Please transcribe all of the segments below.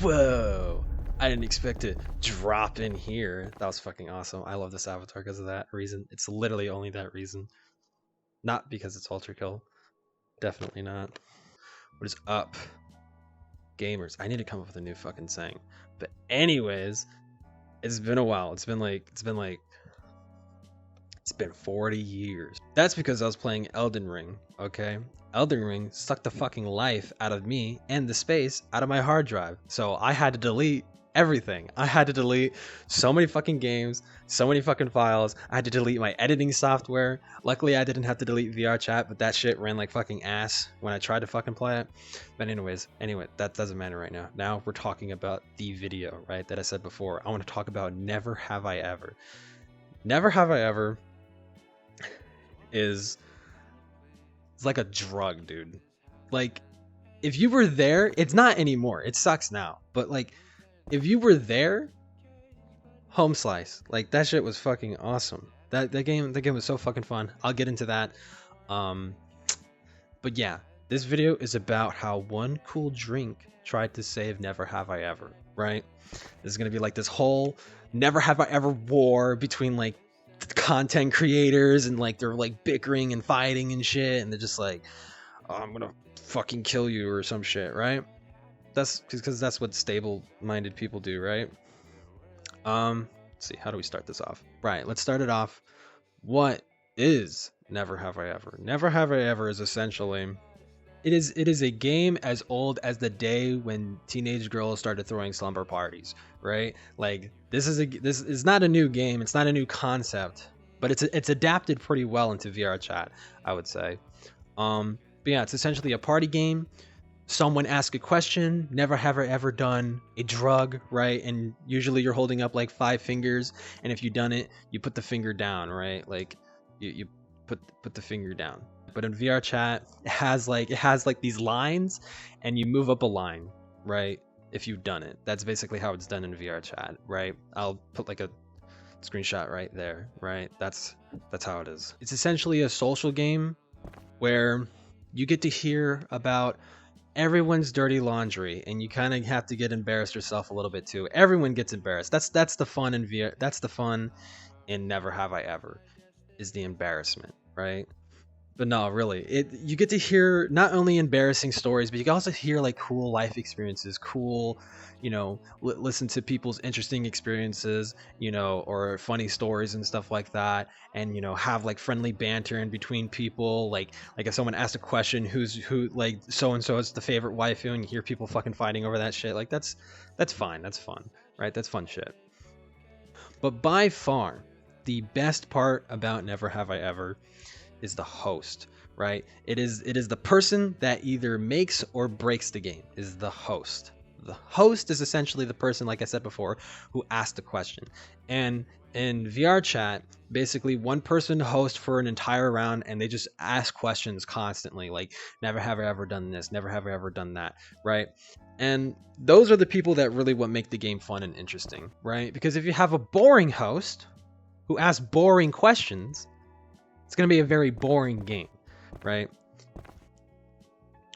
Whoa! I didn't expect to drop in here. That was fucking awesome. I love this avatar because of that reason. It's literally only that reason. Not because it's ultra kill. Definitely not. What is up, gamers? I need to come up with a new fucking saying. But anyways, it's been a while. It's been 40 years. That's because I was playing Elden Ring, okay? Elden Ring sucked the fucking life out of me and the space out of my hard drive. So I had to delete everything. I had to delete so many fucking games, so many fucking files. I had to delete my editing software. Luckily, I didn't have to delete VRChat, but that shit ran like fucking ass when I tried to fucking play it. But anyway, that doesn't matter right now. Now we're talking about the video, right, that I said before. I want to talk about Never Have I Ever. Never Have I Ever it's like a drug, dude. Like, if you were there, it's not anymore. It sucks now. But like, if you were there, home slice. Like, that shit was fucking awesome. That game was so fucking fun. I'll get into that. But yeah, this video is about how one cool drink tried to save Never Have I Ever, right? This is gonna be like this whole Never Have I Ever war between like content creators, and like they're like bickering and fighting and shit, and they're just like, oh, I'm gonna fucking kill you or some shit, right? That's because that's what stable-minded people do, right? Let's see, how do we start this off? Right, let's start it off. What is Never Have I Ever? Never Have I Ever is essentially it is a game as old as the day when teenage girls started throwing slumber parties, right? Like, this is not a new game, it's not a new concept, but it's adapted pretty well into VRChat, I would say. But yeah, it's essentially a party game. Someone asks a question. Never have I ever done a drug, right? And usually you're holding up like 5 fingers, and if you've done it, you put the finger down, right? Like, you put the finger down. But in VRChat, it has like these lines, and you move up a line, right? If you've done it. That's basically how it's done in VRChat, right? I'll put like a screenshot right there, right? That's how it is. It's essentially a social game where you get to hear about everyone's dirty laundry, and you kind of have to get embarrassed yourself a little bit too. Everyone gets embarrassed. That's the fun in that's the fun in Never Have I Ever, is the embarrassment, right? But no, really, you get to hear not only embarrassing stories, but you can also hear like cool life experiences, cool, you know, listen to people's interesting experiences, you know, or funny stories and stuff like that, and you know, have like friendly banter in between people. Like if someone asks a question, who like so and so is the favorite waifu, and you hear people fucking fighting over that shit. Like that's fine, that's fun, right? That's fun shit. But by far, the best part about Never Have I Ever is the host, right? It is the person that either makes or breaks the game, is the host. The host is essentially the person, like I said before, who asked the question. And in VRChat, basically one person hosts for an entire round, and they just ask questions constantly, like, never have I ever done this, never have I ever done that, right? And those are the people that really what make the game fun and interesting, right? Because if you have a boring host who asks boring questions, it's going to be a very boring game, right?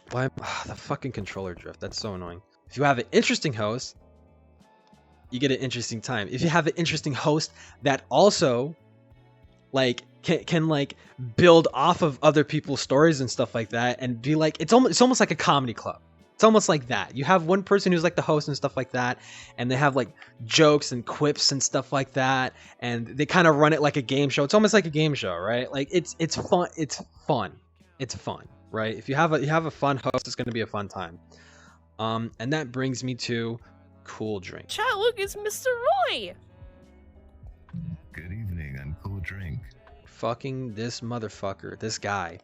Why? The fucking controller drift. That's so annoying. If you have an interesting host, you get an interesting time. If you have an interesting host that also like can like build off of other people's stories and stuff like that, and be like, it's almost like a comedy club. It's almost like that. You have one person who's like the host and stuff like that, and they have like jokes and quips and stuff like that, and they kind of run it like a game show. It's almost like a game show, right? Like it's fun. It's fun, right? If you have a fun host, it's going to be a fun time. And that brings me to cool drink. Chat, look, it's Mr. Roy. Good evening, I'm Cool Drink. Fucking this motherfucker, this guy.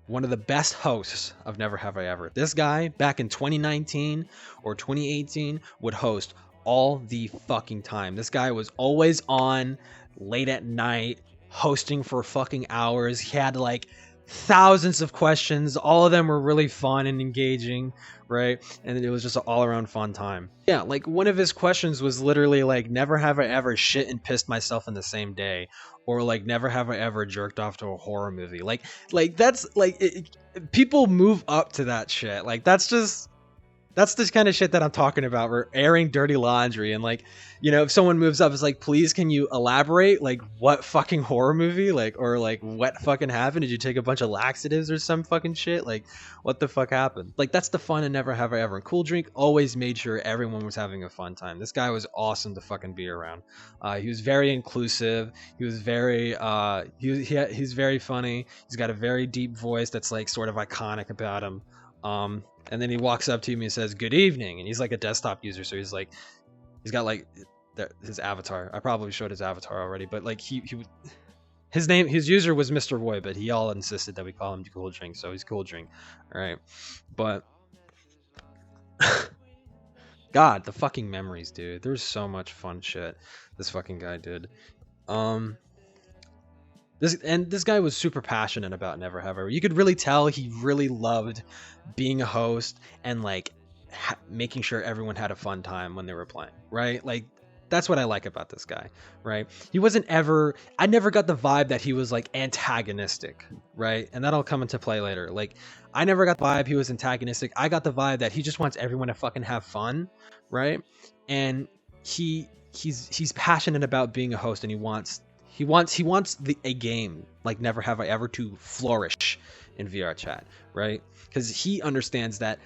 One of the best hosts of Never Have I Ever. This guy, back in 2019 or 2018, would host all the fucking time. This guy was always on late at night, hosting for fucking hours. He had like thousands of questions. All of them were really fun and engaging, right? And it was just an all-around fun time. Yeah, like one of his questions was literally like, never have I ever shit and pissed myself in the same day, or like, never have I ever jerked off to a horror movie. Like that's like people move up to that shit. Like that's just That's the kind of shit that I'm talking about. We're airing dirty laundry, and like, you know, if someone moves up, it's like, please, can you elaborate? Like, what fucking horror movie? Like, or like, what fucking happened? Did you take a bunch of laxatives or some fucking shit? Like, what the fuck happened? Like, that's the fun and Never Have I Ever. And Cool Drink always made sure everyone was having a fun time. This guy was awesome to fucking be around. He was very inclusive. He was very, he's very funny. He's got a very deep voice that's like sort of iconic about him. And then he walks up to me and says, "Good evening." And he's like a desktop user. So he's like, he's got like his avatar. I probably showed his avatar already, but like his user was Mr. Roy, but he all insisted that we call him Cool Drink. So he's Cool Drink. All right. But God, the fucking memories, dude. There's so much fun shit this fucking guy did. This guy was super passionate about Never Have I Ever. You could really tell he really loved being a host and like making sure everyone had a fun time when they were playing, right? Like, that's what I like about this guy, right? He wasn't ever, I never got the vibe that he was like antagonistic, right? And that'll come into play later. Like, I never got the vibe he was antagonistic. I got the vibe that he just wants everyone to fucking have fun, right? And he's passionate about being a host, and he wants a game like Never Have I Ever to flourish in VRChat, right? Because he understands that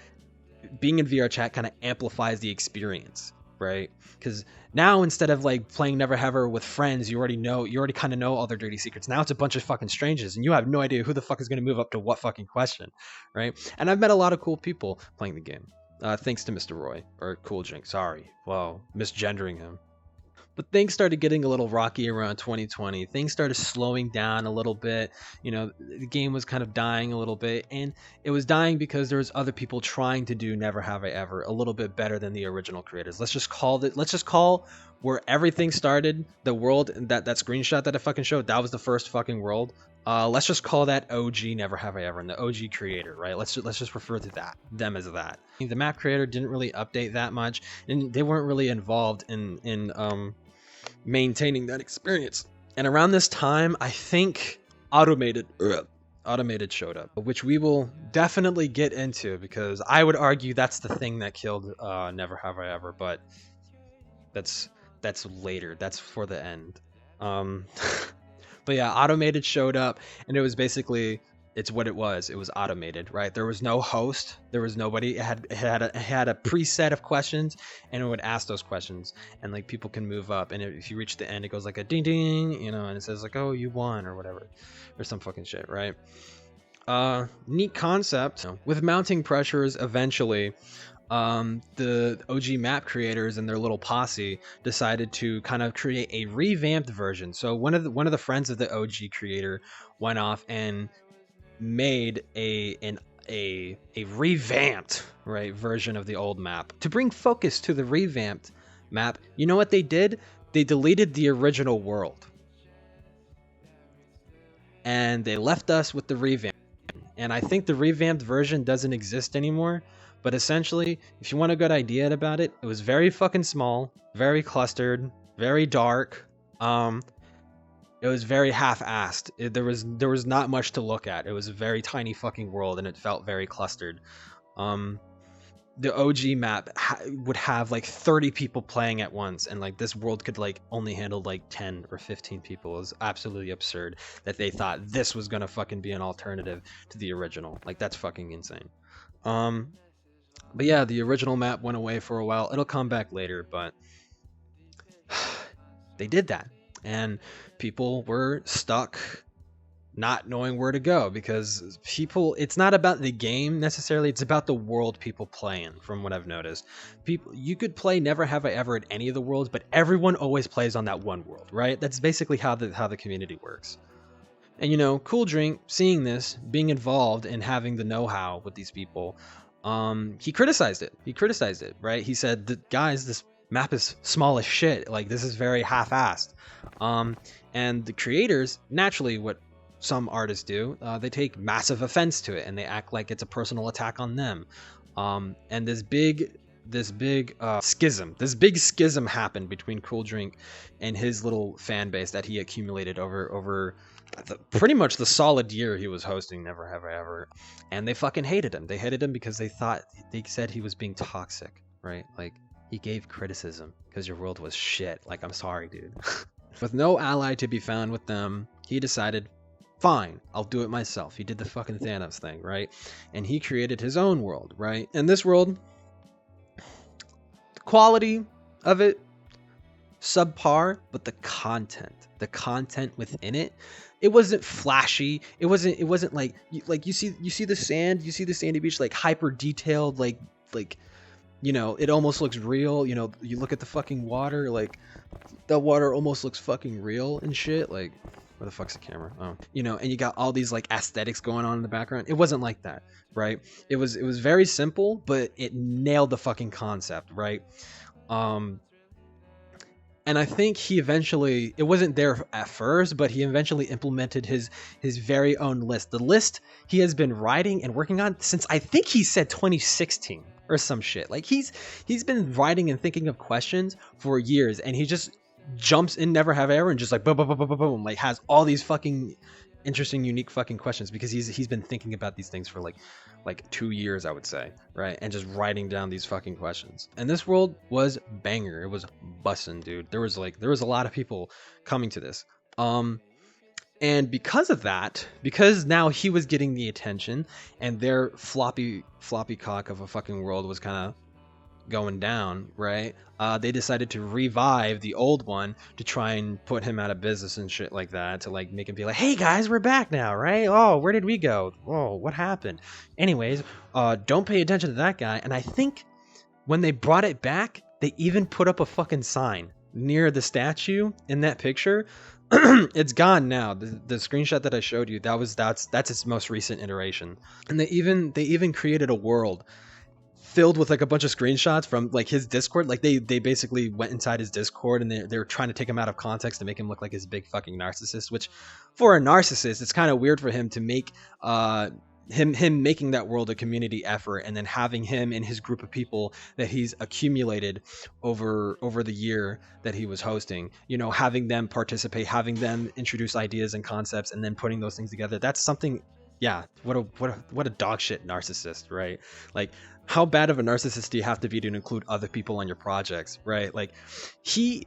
being in VRChat kind of amplifies the experience, right? Because now, instead of like playing Never Have I Ever with friends, you already kind of know all their dirty secrets. Now it's a bunch of fucking strangers, and you have no idea who the fuck is going to move up to what fucking question, right? And I've met a lot of cool people playing the game, thanks to Mr. Roy, or Cool Drink. Sorry, well, misgendering him. But things started getting a little rocky around 2020. Things started slowing down a little bit. You know, the game was kind of dying a little bit, and it was dying because there was other people trying to do Never Have I Ever a little bit better than the original creators. Let's just call where everything started, the world, that screenshot that I fucking showed, that was the first fucking world. Let's just call that OG Never Have I Ever, and the OG creator, right? Let's just refer to them as that. The map creator didn't really update that much, and they weren't really involved in maintaining that experience. And around this time, I think automated showed up, which we will definitely get into, because I would argue that's the thing that killed Never Have I Ever, but that's later. That's for the end. But yeah, automated showed up, and it was basically, it's what it was. It was automated, right? There was no host. There was nobody. It had a preset of questions, and it would ask those questions, and like people can move up. And if you reach the end, it goes like a ding ding, you know, and it says like, oh, you won or whatever, or some fucking shit, right? Neat concept. With mounting pressures, eventually, the OG map creators and their little posse decided to kind of create a revamped version. So one of the friends of the OG creator went off and made a revamped, right, version of the old map to bring focus to the revamped map. You know what they did? They deleted the original world, and they left us with the revamp. And I think the revamped version doesn't exist anymore. But essentially, if you want a good idea about it, it was very fucking small, very clustered, very dark. It was very half-assed. There was not much to look at. It was a very tiny fucking world, and it felt very clustered. The OG map would have like 30 people playing at once, and like this world could like only handle like 10 or 15 people. It was absolutely absurd that they thought this was gonna fucking be an alternative to the original. Like, that's fucking insane. But yeah, the original map went away for a while. It'll come back later, but they did that. And people were stuck not knowing where to go, because it's not about the game necessarily, it's about the world people play in, from what I've noticed. You could play Never Have I Ever at any of the worlds, but everyone always plays on that one world, right? That's basically how the community works. And you know, Cool Drink, seeing this, being involved and having the know-how with these people, he criticized it, right? He said, guys, this map is small as shit. Like, this is very half-assed. And the creators, naturally, what some artists do, they take massive offense to it, and they act like it's a personal attack on them. And this big this big schism happened between Cool Drink and his little fan base that he accumulated over pretty much the solid year he was hosting Never Have I Ever. And they fucking hated him. They hated him because they said he was being toxic, right? Like, he gave criticism because your world was shit. Like, I'm sorry, dude. With no ally to be found with them, he decided, fine, I'll do it myself. He did the fucking Thanos thing, right? And he created his own world, right? And this world, the quality of it, subpar, but the content within it wasn't flashy. It wasn't like you see the sand, you see the sandy beach, like hyper detailed, like you know, it almost looks real. You know, you look at the fucking water, like the water almost looks fucking real and shit. Like, where the fuck's the camera? Oh, you know, and you got all these like aesthetics going on in the background. It wasn't like that, right? It was very simple, but it nailed the fucking concept, right? And I think he eventually, it wasn't there at first, but he eventually implemented his very own list. The list he has been writing and working on since, I think he said 2016 or some shit. Like, he's been writing and thinking of questions for years, and he just jumps in Never Have I Ever and just like boom, boom, boom, boom, boom, boom, like has all these fucking interesting, unique fucking questions because he's been thinking about these things for like 2 years, I would say, right? And just writing down these fucking questions. And this world was banger. It was bussin', dude. There was a lot of people coming to this. And because of that, because now he was getting the attention and their floppy cock of a fucking world was kind of going down, right? They decided to revive the old one to try and put him out of business and shit like that, to like make him be like, hey guys, we're back now, right? Oh, where did we go? Oh, what happened? Anyways, don't pay attention to that guy. And I think when they brought it back, they even put up a fucking sign near the statue in that picture. It's gone now. The screenshot that I showed you, that's its most recent iteration. And they even created a world filled with like a bunch of screenshots from like his Discord. Like they basically went inside his Discord and they were trying to take him out of context to make him look like his big fucking narcissist, which for a narcissist, it's kind of weird for him to make him making that world a community effort and then having him and his group of people that he's accumulated over the year that he was hosting, you know, having them participate, having them introduce ideas and concepts and then putting those things together. That's something, yeah, what a dog shit narcissist, right? Like, how bad of a narcissist do you have to be to include other people on your projects, right? Like,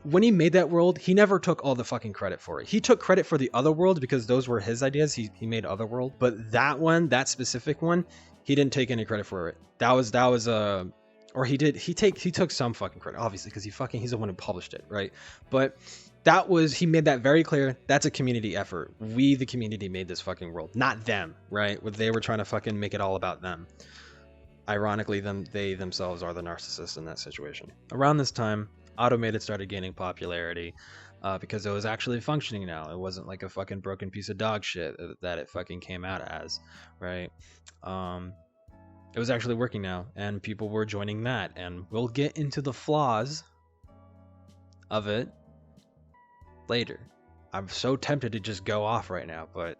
when he made that world, he never took all the fucking credit for it. He took credit for the other world because those were his ideas. He made other world, but that specific one, he didn't take any credit for it. Or he did. He took some fucking credit, obviously, because he's the one who published it, right? But he made that very clear. That's a community effort. We, the community, made this fucking world, not them, right? They were trying to fucking make it all about them. Ironically, they themselves are the narcissists in that situation. Around this time, Automated started gaining popularity because it was actually functioning now. It wasn't like a fucking broken piece of dog shit that it fucking came out as, right? It was actually working now, and people were joining that. And we'll get into the flaws of it later. I'm so tempted to just go off right now, but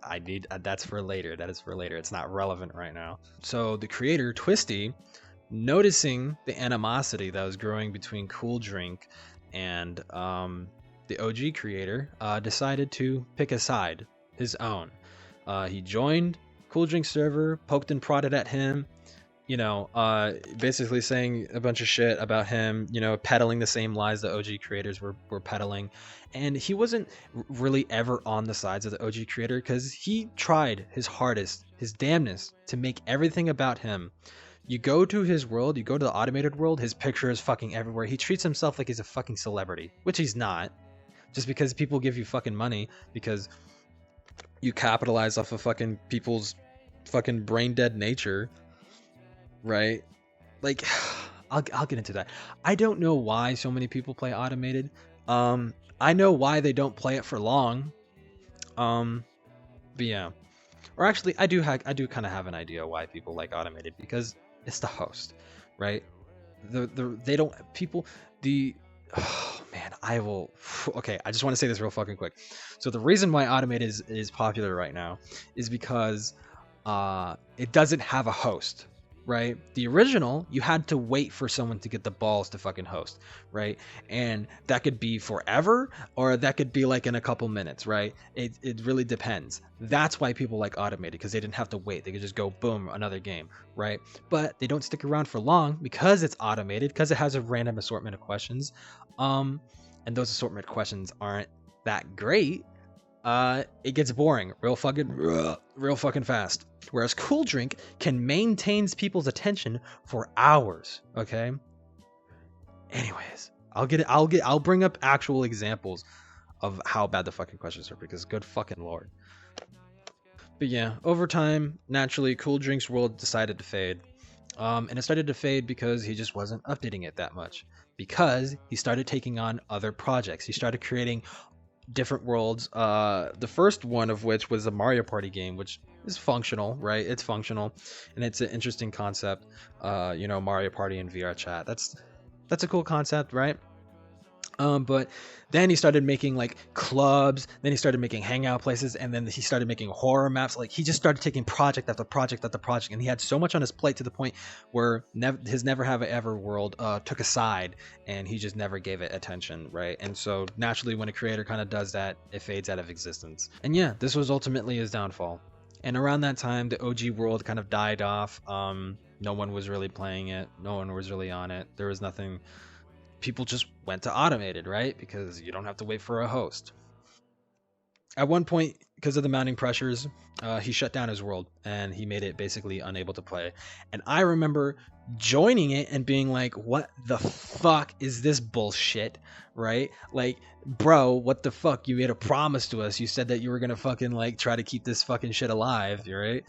that's for later. That is for later. It's not relevant right now. So the creator, Twisty, noticing the animosity that was growing between Cool Drink and the OG creator, decided to pick a side, his own. He joined Cool Drink's server, poked and prodded at him, you know, basically saying a bunch of shit about him, you know, peddling the same lies the OG creators were peddling. And he wasn't really ever on the sides of the OG creator because he tried his hardest, his damnness, to make everything about him. You go to his world, you go to the Automated world, his picture is fucking everywhere. He treats himself like he's a fucking celebrity, which he's not. Just because people give you fucking money because you capitalize off of fucking people's fucking brain dead nature. Right? Like, I'll get into that. I don't know why so many people play Automated. I know why they don't play it for long. But yeah. Or actually, I do kind of have an idea why people like Automated, because it's the host, right? Oh man, okay, I just want to say this real fucking quick. So the reason why Automated is popular right now is because it doesn't have a host. right? The original, you had to wait for someone to get the balls to fucking host, right? And that could be forever, or that could be like in a couple minutes, right? It really depends. That's why people like automated, because they didn't have to wait. They could just go boom, another game, right? But they don't stick around for long because it's automated, because it has a random assortment of questions. And those assortment questions aren't that great. It gets boring real fucking fast. Whereas Cool Drink can maintain people's attention for hours. Okay. Anyways, I'll bring up actual examples of how bad the fucking questions are, because good fucking lord. But yeah, over time, naturally, Cool Drink's world decided to fade. And it started to fade because he just wasn't updating it that much. Because he started taking on other projects. He started creating different worlds. The first one of which was a Mario Party game, which is functional, right? It's functional, and it's an interesting concept. Mario Party and VRChat. That's a cool concept, right? But then he started making like clubs, then he started making hangout places, and then he started making horror maps. Like, he just started taking project after project after project, and he had so much on his plate to the point where his Never Have I Ever world took a side, and he just never gave it attention, right? And so naturally, when a creator kind of does that, it fades out of existence. And yeah, this was ultimately his downfall. And around that time, the OG world kind of died off. No one was really playing it. No one was really on it. There was nothing. People just went to automated, right? Because you don't have to wait for a host. At one point, because of the mounting pressures, he shut down his world and he made it basically unable to play. And I remember joining it and being like, what the fuck is this bullshit, right? Like, bro, what the fuck? You made a promise to us. You said that you were gonna fucking like try to keep this fucking shit alive, right?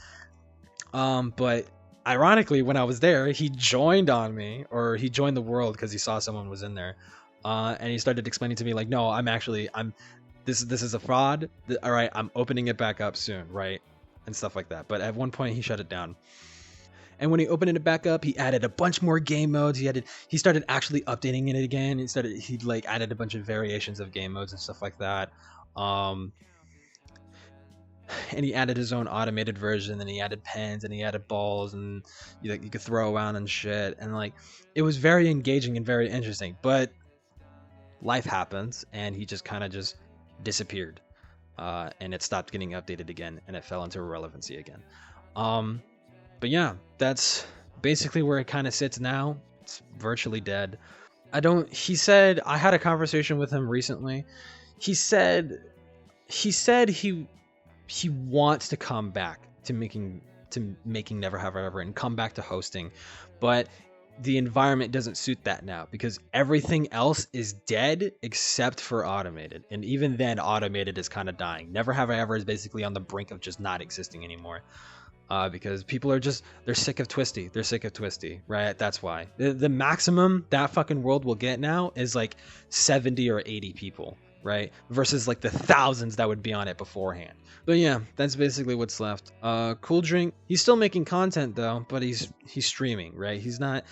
But ironically, when I was there, he joined on me, or he joined the world because he saw someone was in there, and he started explaining to me like, no, this is a fraud. All right, I'm opening it back up soon, right, and stuff like that. But at one point, he shut it down. And when he opened it back up, he added a bunch more game modes. He started actually updating it again. He like added a bunch of variations of game modes and stuff like that. And he added his own automated version, and he added pens, and he added balls, and you could throw around and shit, and like, it was very engaging and very interesting. But life happens, and he just kind of just disappeared, and it stopped getting updated again, and it fell into irrelevancy again. But yeah, that's basically where it kind of sits now. It's virtually dead. He said, I had a conversation with him recently. He said he wants to come back to making Never Have I Ever and come back to hosting, but the environment doesn't suit that now, because everything else is dead except for automated, and even then automated is kind of dying. Never Have I Ever is basically on the brink of just not existing anymore, because people are they're sick of Twisty. They're sick of Twisty, right? That's why the maximum that fucking world will get now is like 70 or 80 people, right? Versus like the thousands that would be on it beforehand. But yeah, that's basically what's left. Cool Drink, he's still making content though, but he's streaming, right? He's not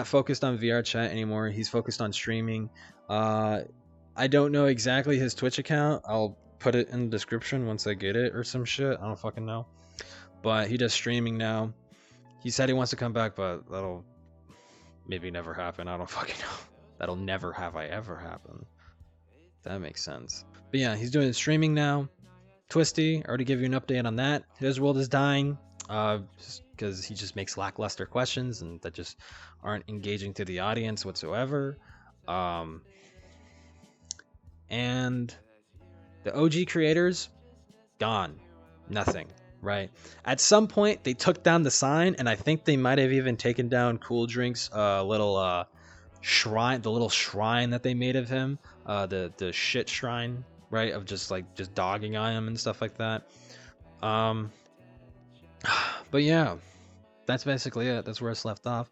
focused on VRChat anymore. He's focused on streaming. I don't know exactly his Twitch account. I'll put it in the description once I get it or some shit. I don't fucking know. But he does streaming now. He said he wants to come back, but that'll maybe never happen. I don't fucking know. That'll never have I ever happen. That makes sense. But yeah, he's doing streaming now. Twisty, I already gave you an update on that. His world is dying, just because he just makes lackluster questions and that just aren't engaging to the audience whatsoever. And the OG creators, gone. Nothing, right? At some point, they took down the sign, and I think they might have even taken down Cool Drink's little shrine, the little shrine that they made of him, the shit shrine, right, of just dogging on him and stuff like that. But yeah, that's basically it. That's where it's left off,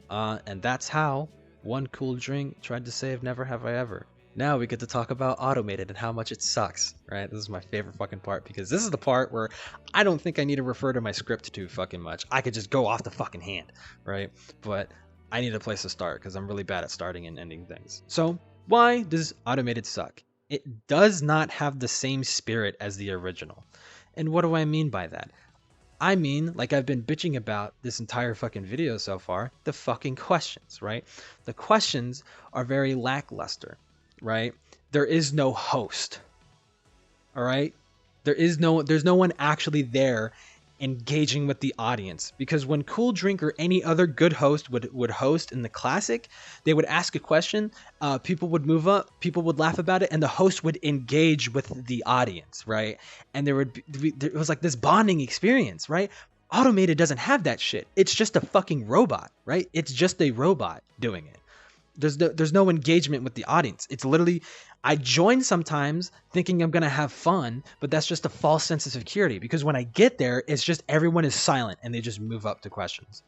and that's how one Cool Drink tried to save Never Have I Ever. Now we get to talk about automated and how much it sucks, right? This is my favorite fucking part, because this is the part where I don't think I need to refer to my script too fucking much. I could just go off the fucking hand, right? But I need a place to start, because I'm really bad at starting and ending things. So why does automated suck? It does not have the same spirit as the original. And what do I mean by that? I mean, like I've been bitching about this entire fucking video so far, the fucking questions, right? The questions are very lackluster, right? There is no host. All right? There's no one actually there engaging with the audience, because when Cool Drink or any other good host would host in the classic, they would ask a question, people would move up, people would laugh about it, and the host would engage with the audience, right? And it was like this bonding experience, right? Automated doesn't have that shit. It's just a fucking robot, right? It's just a robot doing it. There's no engagement with the audience. It's literally, I join sometimes thinking I'm gonna have fun, but that's just a false sense of security, because when I get there, it's just everyone is silent and they just move up to questions.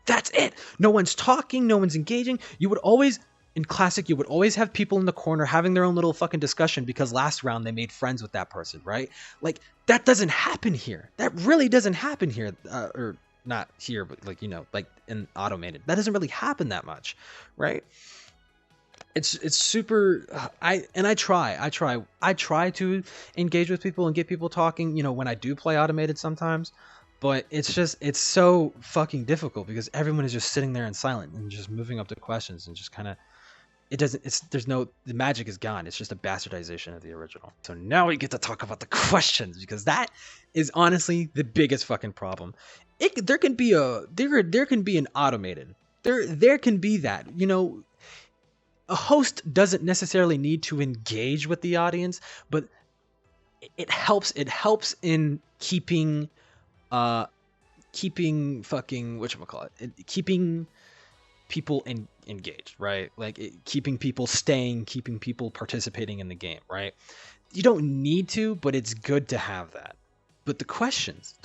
That's it. No one's talking, no one's engaging. You would always, in classic, you would always have people in the corner having their own little fucking discussion because last round they made friends with that person, right? Like, that doesn't happen here. That really doesn't happen here. Or not here, but like, you know, like in automated. That doesn't really happen that much, right? It's super. I try to engage with people and get people talking, you know, when I do play automated sometimes, but it's so fucking difficult because everyone is just sitting there and silent and just moving up to questions and just kind of, the magic is gone. It's just a bastardization of the original. So now we get to talk about the questions, because that is honestly the biggest fucking problem. There can be an automated. There can be that, you know. A host doesn't necessarily need to engage with the audience, but it helps in keeping fucking keeping people engaged, right? Like keeping people staying, keeping people participating in the game, right? You don't need to, but it's good to have that. But the questions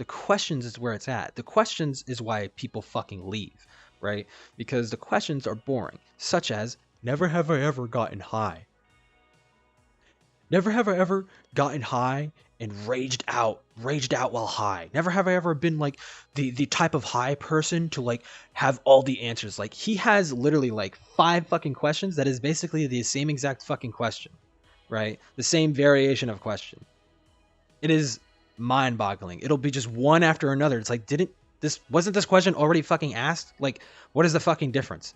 is where it's at. The questions is why people fucking leave, right? Because the questions are boring, such as, never have I ever gotten high. Never have I ever gotten high and raged out while high. Never have I ever been like the type of high person to like have all the answers. Like, he has literally like 5 fucking questions that is basically the same exact fucking question, right? The same variation of question. It is mind-boggling. It'll be just one after another. It's like, wasn't this question already fucking asked? Like, what is the fucking difference?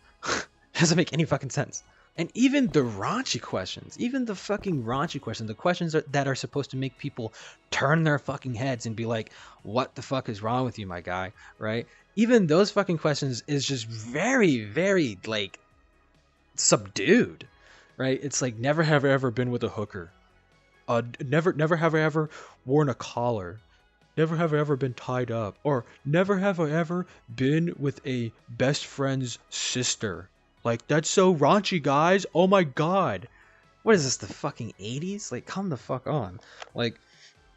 Doesn't make any fucking sense. And even the raunchy questions, the questions that are supposed to make people turn their fucking heads and be like, what the fuck is wrong with you, my guy, right? Even those fucking questions is just very, very, like, subdued, right? It's like, never have I ever been with a hooker. Never have I ever worn a collar. Never have I ever been tied up. Or never have I ever been with a best friend's sister. Like, that's so raunchy, guys. Oh my god. What is this, the fucking 80s? Like, come the fuck on. Like,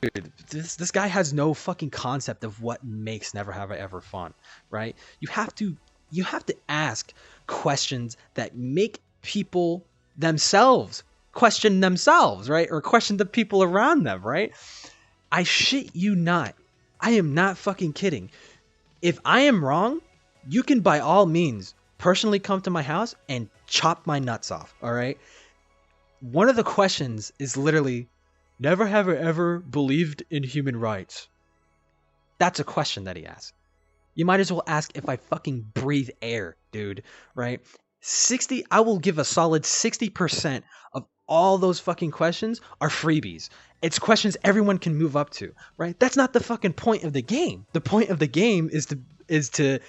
dude, this guy has no fucking concept of what makes Never Have I Ever fun, right? You have to ask questions that make people themselves question themselves, right? Or question the people around them, right? I shit you not. I am not fucking kidding. If I am wrong, you can by all means personally come to my house and chop my nuts off, all right? One of the questions is literally, never have I ever believed in human rights. That's a question that he asks. You might as well ask if I fucking breathe air, dude, right? I will give a solid 60% of all those fucking questions are freebies. It's questions everyone can move up to, right? That's not the fucking point of the game. The point of the game is to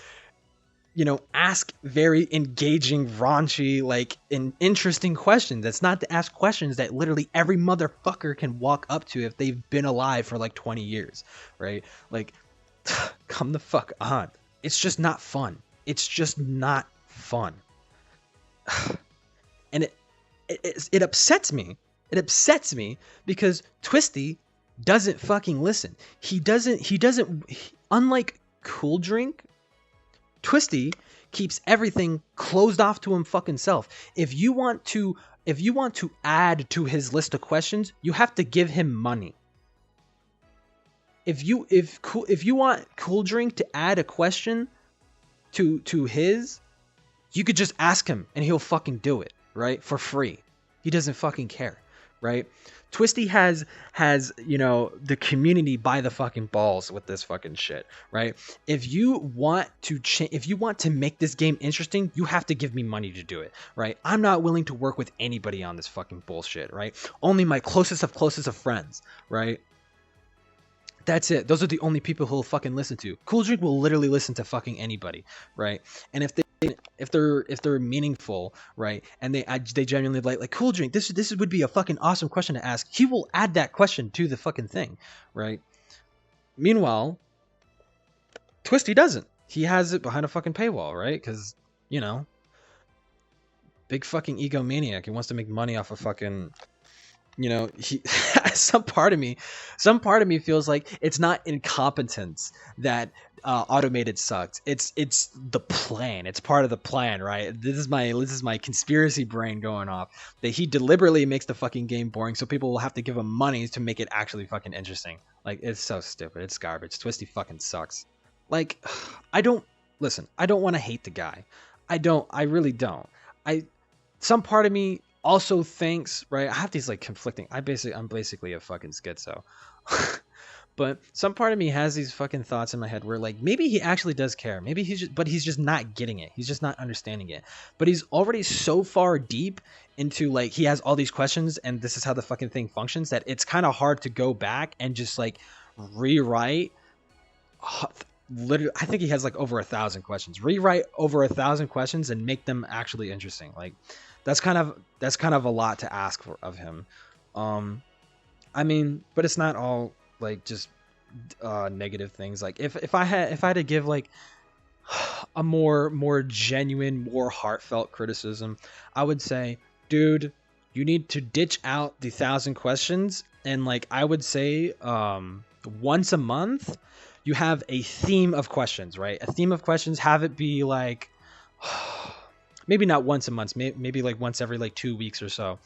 you know, ask very engaging, raunchy, like, interesting questions. That's not to ask questions that literally every motherfucker can walk up to if they've been alive for like 20 years, right? Like, come the fuck on. It's just not fun. It's just not fun. And it upsets me. It upsets me because Twisty doesn't fucking listen. He doesn't, unlike Cool Drink, Twisty keeps everything closed off to him fucking self. If you want to add to his list of questions, you have to give him money. If you want Cool Drink to add a question to his, you could just ask him and he'll fucking do it, right? For free. He doesn't fucking care, right? Twisty has you know, the community by the fucking balls with this fucking shit, right? If you want to if you want to make this game interesting, you have to give me money to do it, right? I'm not willing to work with anybody on this fucking bullshit, right? Only my closest of friends, right? That's it. Those are the only people who'll fucking listen to. Cool Drink will literally listen to fucking anybody, right? And if they're meaningful, right, and they genuinely like Cool Drink, this would be a fucking awesome question to ask, he will add that question to the fucking thing, right? Meanwhile, Twisty doesn't. He has it behind a fucking paywall, right? Because, you know, big fucking egomaniac. He wants to make money off of fucking, you know, he some part of me feels like it's not incompetence that automated sucks. It's the plan. It's part of the plan, right? This is my conspiracy brain going off, that he deliberately makes the fucking game boring so people will have to give him money to make it actually fucking interesting. Like, it's so stupid. It's garbage. Twisty fucking sucks. Like, I don't want to hate the guy. I really don't. Some part of me also thinks, right, I have these like conflicting, I'm basically a fucking schizo. But some part of me has these fucking thoughts in my head where, like, maybe he actually does care. Maybe he's just not getting it. He's just not understanding it. But he's already so far deep into, like, he has all these questions and this is how the fucking thing functions, that it's kind of hard to go back and just like rewrite. Literally, I think he has like over 1,000 questions. Rewrite over 1,000 questions and make them actually interesting. Like, that's kind of a lot to ask of him. I mean, but it's not all like just negative things. Like, if I had to give like a more genuine, more heartfelt criticism, I would say, dude, you need to ditch out the 1,000 questions, and like, I would say once a month you have a theme of questions, right? A theme of questions. Have it be like, maybe not once a month, maybe like once every like 2 weeks or so.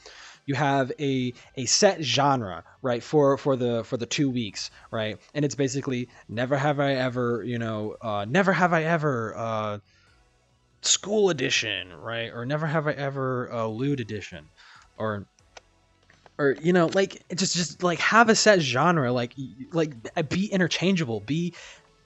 You have a set genre, right, for the 2 weeks, right? And it's basically never have I ever, you know, never have I ever school edition, right? Or never have I ever lewd edition, or you know, like, just like have a set genre, like be interchangeable, be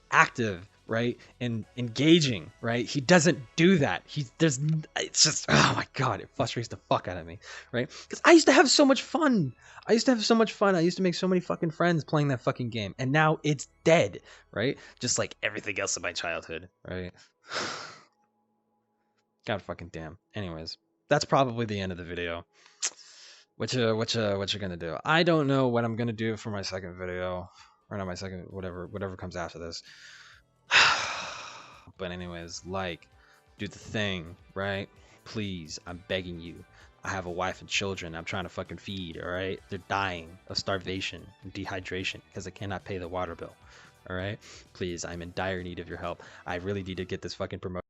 active, right, and engaging, right? He doesn't do that. It's just, oh my god, it frustrates the fuck out of me, right? Because I used to have so much fun. I used to make so many fucking friends playing that fucking game, and now it's dead, right? Just like everything else in my childhood, right? God fucking damn. Anyways, that's probably the end of the video. What you gonna do? I don't know what I'm gonna do for my second video, or not my second, whatever comes after this. But anyways, like, do the thing, right? Please, I'm begging you. I have a wife and children I'm trying to fucking feed, all right? They're dying of starvation and dehydration because I cannot pay the water bill, all right? Please, I'm in dire need of your help. I really need to get this fucking promotion.